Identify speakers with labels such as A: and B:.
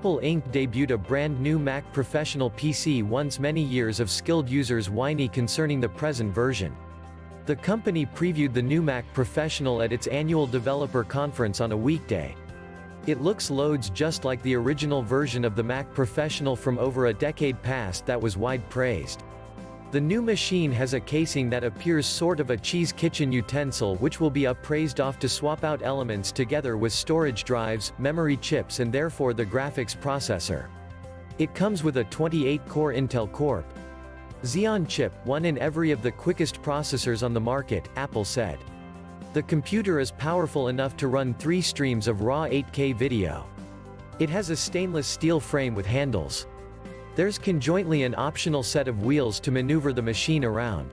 A: Apple Inc. debuted a brand new Mac professional PC once many years of skilled users whiny concerning the present version. The company previewed the new Mac Professional at its annual developer conference on a weekday. It looks loads just like the original version of the Mac Professional from over a decade past that was wide praised. The new machine has a casing that appears sort of a cheese kitchen utensil, which will be upraised off to swap out elements together with storage drives, memory chips, and therefore the graphics processor. It comes with a 28-core Intel Corp. Xeon chip, one in every of the quickest processors on the market, Apple said. The computer is powerful enough to run 3 streams of raw 8K video. It has a stainless steel frame with handles. There's conjointly an optional set of wheels to maneuver the machine around.